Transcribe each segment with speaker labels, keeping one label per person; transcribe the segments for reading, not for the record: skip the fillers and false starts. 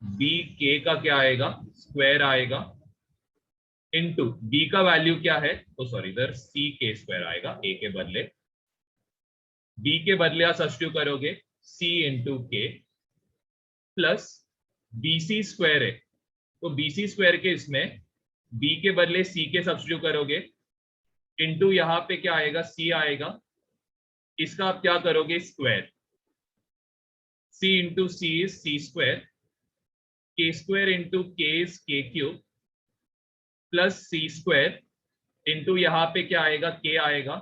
Speaker 1: B के का क्या आएगा, स्क्वायर आएगा, इनटू बी का वैल्यू क्या है, तो सॉरी इधर सी के स्क्वायर आएगा, ए के बदले, बी के बदले आप सब्स्टिट्यूट करोगे सी इंटू के, प्लस बीसी स्क्वायर है तो बीसी स्क्वायर के इसमें बी के बदले सी के सब्स्टिट्यूट करोगे, इंटू यहां पे क्या आएगा, सी आएगा, इसका आप क्या करोगे, square, c into c is c square, k square into k is k cube, plus c square into यहां पे क्या आएगा, के आएगा,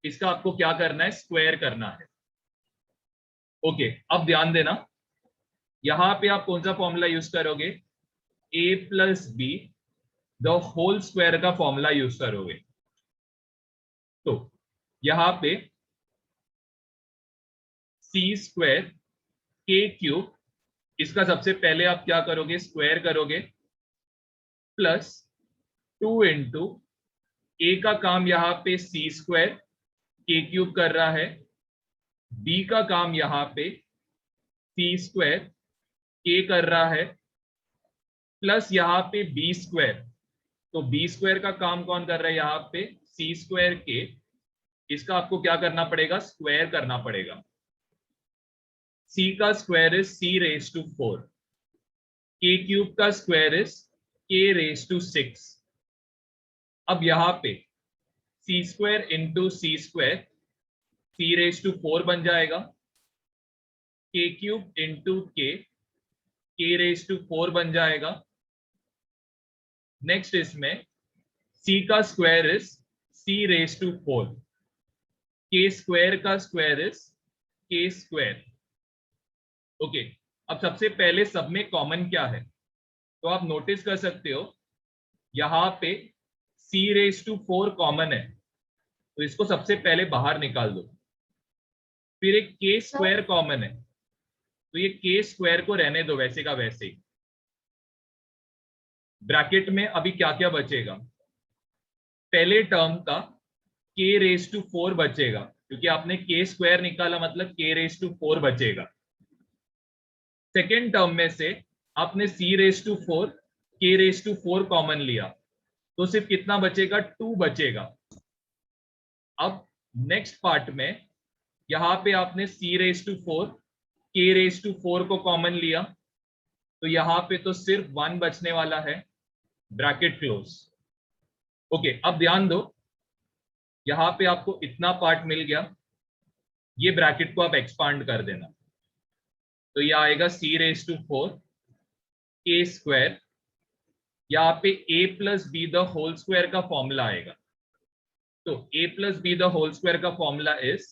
Speaker 1: इसका आपको क्या करना है, स्क्वायर करना है। ओके, अब ध्यान देना, यहां पे आप कौन सा फॉर्मूला यूज करोगे, a plus b the whole square का फॉर्मूला यूज करोगे। तो यहां पे सी स्क्वायर के क्यूब, इसका सबसे पहले आप क्या करोगे, स्क्वायर करोगे, प्लस 2 इंटू ए का काम यहां पे सी स्क्वायर के क्यूब कर रहा है, बी का काम यहां पे सी स्क्वायर के कर रहा है, प्लस यहां पे बी स्क्वायर, तो बी स्क्वायर का काम कौन कर रहा है, यहां पे सी स्क्वायर के, इसका आपको क्या करना पड़ेगा, स्क्वायर करना पड़ेगा। सी का square is c raise to 4, के क्यूब का square is k raise to 6। अब यहां पे सी square into c square C raise to 4 बन जाएगा, के क्यूब इंटू के रेज टू 4 बन जाएगा। नेक्स्ट इसमें c का square is c raise to 4, के स्क्वायर का square is k square. Okay, अब सबसे पहले सब में कॉमन क्या है, तो आप नोटिस कर सकते हो यहां पे c रेज टू 4 कॉमन है, तो इसको सबसे पहले बाहर निकाल दो। फिर एक के स्क्वायर कॉमन है, तो ये के स्क्वायर को रहने दो वैसे का वैसे ही। ब्रैकेट में अभी क्या क्या बचेगा, पहले टर्म का के रेज टू 4 बचेगा, क्योंकि आपने के स्क्वायर निकाला मतलब के रेज टू 4 बचेगा। सेकेंड टर्म में से आपने सी रेज टू 4 के रेज टू 4 कॉमन लिया, तो सिर्फ कितना बचेगा, 2 बचेगा। अब नेक्स्ट पार्ट में यहां पे आपने सी रेज टू 4 के रेज टू 4 को कॉमन लिया, तो यहां पे तो सिर्फ 1 बचने वाला है, ब्रैकेट क्लोज। ओके, अब ध्यान दो, यहां पे आपको इतना पार्ट मिल गया, ये ब्रैकेट को आप एक्सपांड कर देना, तो ये आएगा सी रेज टू 4 के स्क्वायर, यहाँ पे a plus b the whole square का फॉर्मूला आएगा, तो a plus b the whole square का फॉर्मूला इज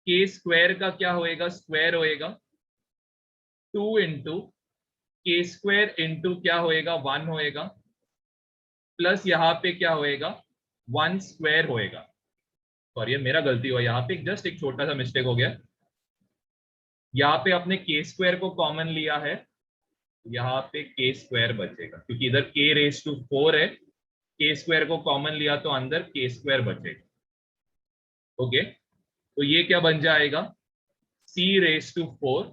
Speaker 1: के स्क्वायर का क्या होएगा, स्क्वायर होएगा, 2 इंटू के स्क्वायर इंटू क्या होएगा, 1 होएगा, प्लस यहाँ पे क्या होएगा, 1 स्क्वायर होएगा। सॉरी मेरा गलती हुआ, यहाँ पे जस्ट एक छोटा सा मिस्टेक हो गया, यहाँ पे आपने के स्क्वायर को कॉमन लिया है, यहाँ पे के स्क्वायर बचेगा, क्योंकि इधर के रेज टू 4 है, के स्क्वायर को कॉमन लिया तो अंदर के स्क्वायर बचेगा। ओके, तो ये क्या बन जाएगा, सी रेज टू 4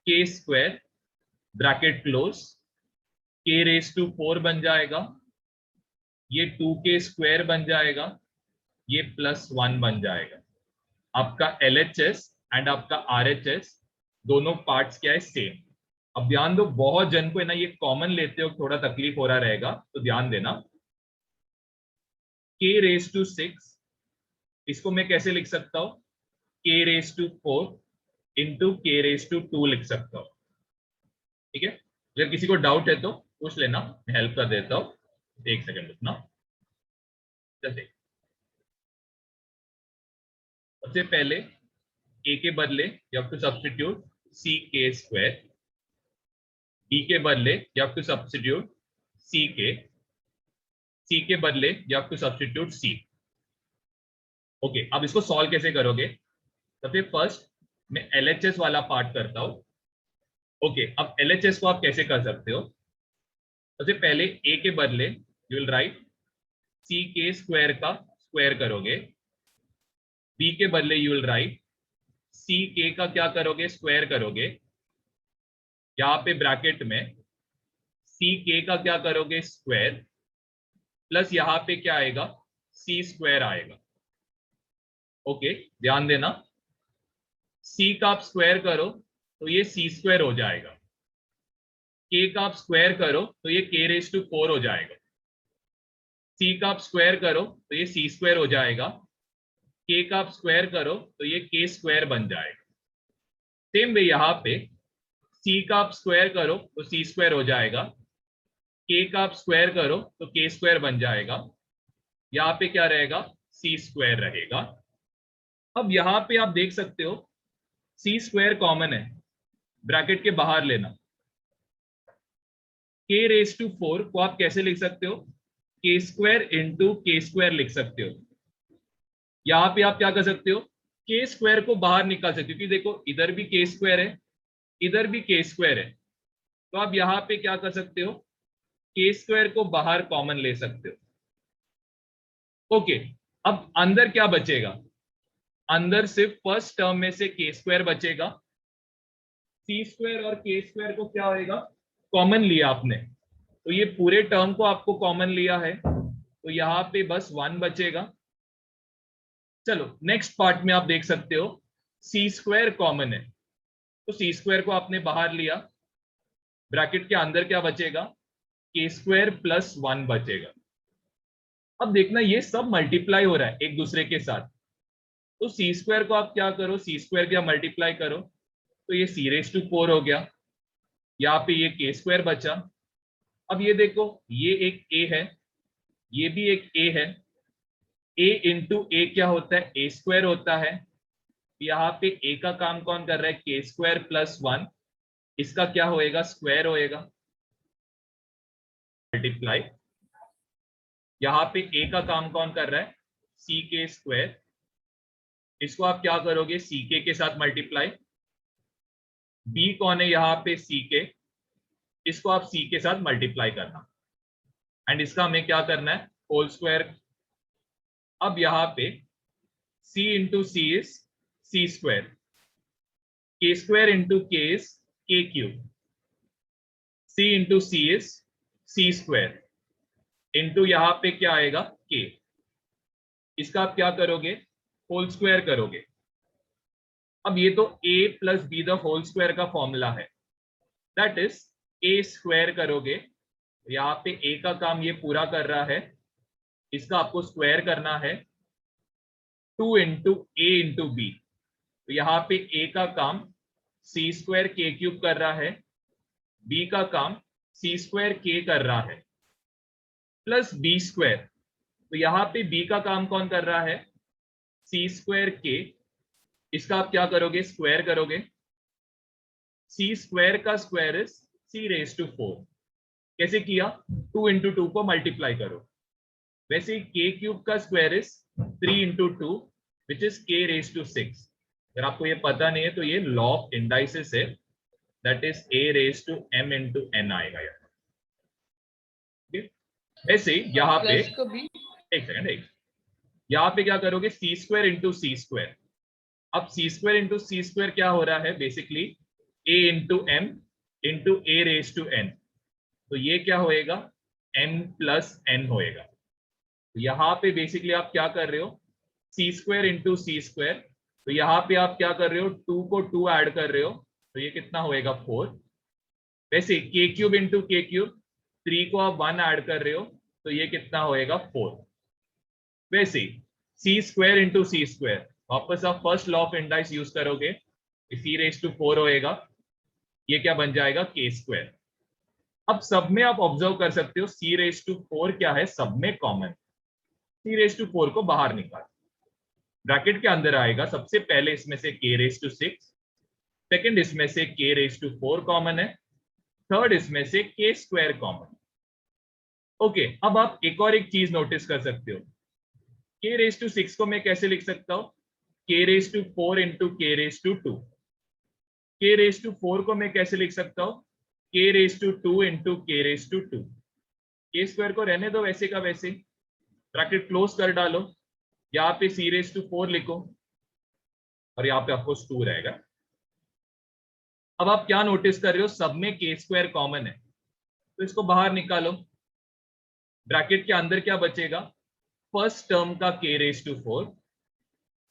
Speaker 1: के स्क्वायर ब्रैकेट क्लोज, के रेज टू 4 बन जाएगा, ये 2 के स्क्वायर बन जाएगा, ये प्लस 1 बन जाएगा। आपका LHS एंड आपका RHS दोनों पार्ट्स क्या है, सेम। अब ध्यान दो, बहुत जन को है ना ये कॉमन लेते हो थोड़ा तकलीफ हो रहा रहेगा, तो ध्यान देना, k रेज टू 6 इसको मैं कैसे लिख सकता हूं, k raise to 4 into k raise to 2 लिख सकता हूं। ठीक है, अगर किसी को डाउट है तो पूछ लेना, मैं हेल्प कर देता हूं, एक सेकंड रुकना। जैसे सबसे पहले a के बदले you have to substitute c के स्क्वायर, b के बदले you have to substitute c के बदले you have to substitute c. Okay, अब इसको सॉल्व कैसे करोगे, सबसे फर्स्ट मैं LHS वाला पार्ट करता हूं। ओके, अब LHS को आप कैसे कर सकते हो, सबसे पहले a के बदले यू विल राइट सी के स्क्वायर का स्क्वायर करोगे, b के बदले यू विल राइट सी के का क्या करोगे, स्क्वायर करोगे, यहाँ पे ब्रैकेट में सी के का क्या करोगे स्क्वायर, प्लस यहाँ पे क्या आएगा सी स्क्वायर आएगा। ओके ध्यान देना, सी का आप स्क्वायर करो तो ये सी स्क्वायर हो जाएगा, के का आप स्क्वायर करो तो ये के रेज टू 4 हो जाएगा, सी का आप स्क्वायर करो तो ये सी स्क्वायर हो जाएगा, के का आप स्क्वायर करो तो ये के स्क्वायर बन जाएगा। सेम वे यहाँ पे सी का आप स्क्वायर करो तो सी स्क्वायर हो जाएगा, के का आप स्क्वायर करो तो के स्क्वायर बन जाएगा, यहाँ पे क्या रहेगा सी स्क्वायर रहेगा। अब यहाँ पे आप देख सकते हो सी स्क्वायर कॉमन है, ब्रैकेट के बाहर लेना। के रेज टू 4 को आप कैसे लिख सकते हो, के स्क्वायर इंटू के स्क्वायर लिख सकते हो। यहाँ पे आप क्या कर सकते हो, के स्क्वायर को बाहर निकाल सकते हो, क्योंकि देखो इधर भी के स्क्वायर है, इधर भी के स्क्वायर है, तो आप यहाँ पे क्या कर सकते हो, के स्क्वायर को बाहर कॉमन ले सकते हो। ओके, अब अंदर क्या बचेगा, अंदर सिर्फ फर्स्ट टर्म में से के स्क्वायर बचेगा, सी स्क्वायर और के स्क्वायर को क्या होएगा कॉमन लिया आपने, तो ये पूरे टर्म को आपको कॉमन लिया है, तो यहाँ पे बस 1 बचेगा। चलो नेक्स्ट पार्ट में आप देख सकते हो सी स्क्वायर कॉमन है, तो सी स्क्वायर को आपने बाहर लिया, ब्रैकेट के अंदर क्या बचेगा के स्क्वायर प्लस 1 बचेगा। अब देखना ये सब मल्टीप्लाई हो रहा है एक दूसरे के साथ, तो सी स्क्वायर को आप क्या करो, सी स्क्वायर क्या मल्टीप्लाई करो, तो ये सी रेज टू 4 हो गया, यहाँ पे ये के स्क्वायर बचा। अब ये देखो ये एक ए है, ये भी एक ए है, ए इंटू ए क्या होता है ए स्क्वायर होता है, यहाँ पे ए का काम कौन कर रहा है के स्क्वायर प्लस 1, इसका क्या होएगा स्क्वायर होएगा, मल्टीप्लाई। यहाँ पे ए का काम कौन कर रहा है सी के स्क्वायर, इसको आप क्या करोगे सी के साथ मल्टीप्लाई, बी कौन है यहाँ पे सी के, इसको आप सी के साथ मल्टीप्लाई करना, एंड इसका हमें क्या करना है होल स्क्वायर। अब यहाँ पे c into c is c square, k square into k is k cube, c into c is c square, into यहाँ पे क्या आएगा k, इसका आप क्या करोगे होल स्क्वायर करोगे। अब ये तो a plus b the whole square का फॉर्मूला है, दैट इज a स्क्वायर करोगे, यहाँ पे a का काम ये पूरा कर रहा है, इसका आपको स्क्वायर करना है 2 इंटू ए इंटू बी, तो यहाँ पे a का काम सी स्क्वायर के क्यूब कर रहा है, b का काम सी स्क्वायर के कर रहा है, प्लस बी स्क्वायर, तो यहाँ पे b का काम कौन कर रहा है सी स्क्वायर के, इसका आप क्या करोगे स्क्वायर करोगे, सी स्क्वायर का square is c raise to 4, कैसे किया 2 इंटू 2 को मल्टीप्लाई करो, वैसे ही के क्यूब का square is 3 into 2 which is k raise to 6। अगर आपको ये पता नहीं है तो ये लॉ ऑफ इंडाइसिस है, that is a raise to m into n आएगा यहाँ। ऐसे यहाँ पे एक सेकंड, यहाँ पे क्या करोगे c square into c square, अब c square into c square क्या हो रहा है basically a into m into a raise to n, तो ये क्या होएगा m प्लस एन होएगा। तो यहाँ पे बेसिकली आप क्या कर रहे हो सी स्क्वायर इंटू सी स्क्वायर, तो यहाँ पे आप क्या कर रहे हो 2 को 2 ऐड कर रहे हो, तो ये कितना होएगा 4, वैसे के क्यूब इंटू के क्यूब 3 को आप 1 ऐड कर रहे हो, तो ये कितना होएगा 4, वैसे सी स्क्वायर इंटू सी स्क्वायर, वापस आप first law of indices use करोगे, सी रेज टू 4 होएगा, ये क्या बन जाएगा के स्क्वायर। अब सब में आप ऑब्जर्व कर सकते हो सी रेज टू 4 क्या है सब में कॉमन, सी रेज टू 4 को बाहर निकाल, ब्रैकेट के अंदर आएगा सबसे पहले इसमें से के रेज टू 6, सेकेंड इसमें से के रेज टू 4 कॉमन है, थर्ड इसमें से के स्क्वायर कॉमन। ओके, अब आप एक और एक चीज नोटिस कर सकते हो, के रेज टू 6 को मैं कैसे लिख सकता हूं के रेज टू 4 इंटू के रेज टू 2, के रेज टू 4 को मैं कैसे लिख सकता हूं के रेज टू 2 इंटू के रेज टू 2, के स्क्वायर को रहने दो वैसे का वैसे, ब्रैकेट क्लोज कर डालो, यहाँ पे सी रेज टू 4 लिखो और यहाँ पे आपको 2 रहेगा। अब आप क्या नोटिस कर रहे हो, सब में के स्क्वायर कॉमन है, तो इसको बाहर निकालो। ब्रैकेट के अंदर क्या बचेगा, फर्स्ट टर्म का के रेस टू 4,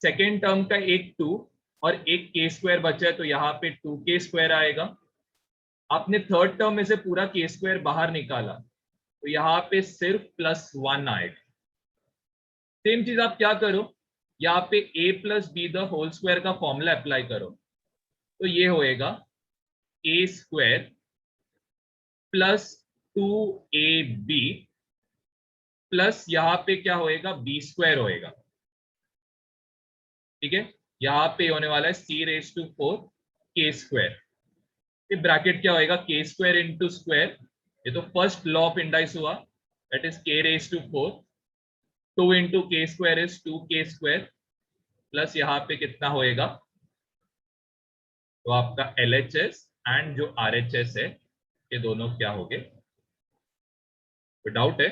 Speaker 1: सेकेंड टर्म का एक 2 और एक के स्क्वायर बचा है, तो यहाँ पे 2k स्क्वायर आएगा। आपने थर्ड टर्म में से पूरा के स्क्वायर बाहर निकाला, तो यहाँ पे सिर्फ +1 आएगा। सेम चीज आप क्या करो, यहाँ पे a + b the whole square का फॉर्मूला अप्लाई करो, तो ये होएगा a स्क्वायर +2ab प्लस यहाँ पे क्या होएगा, b स्क्वायर होएगा। ठीक है, यहाँ पे होने वाला है c⁴ k स्क्वायर। ये ब्रैकेट क्या होएगा, के स्क्वायर इंटू स्क्वायर, ये तो फर्स्ट लॉ ऑफ इंडाइस हुआ, दैट इज k⁴, 2 इंटू के square is 2k square, plus यहाँ पे कितना होएगा, तो आपका LHS एंड जो RHS है, ये दोनों क्या हो गए। डाउट है?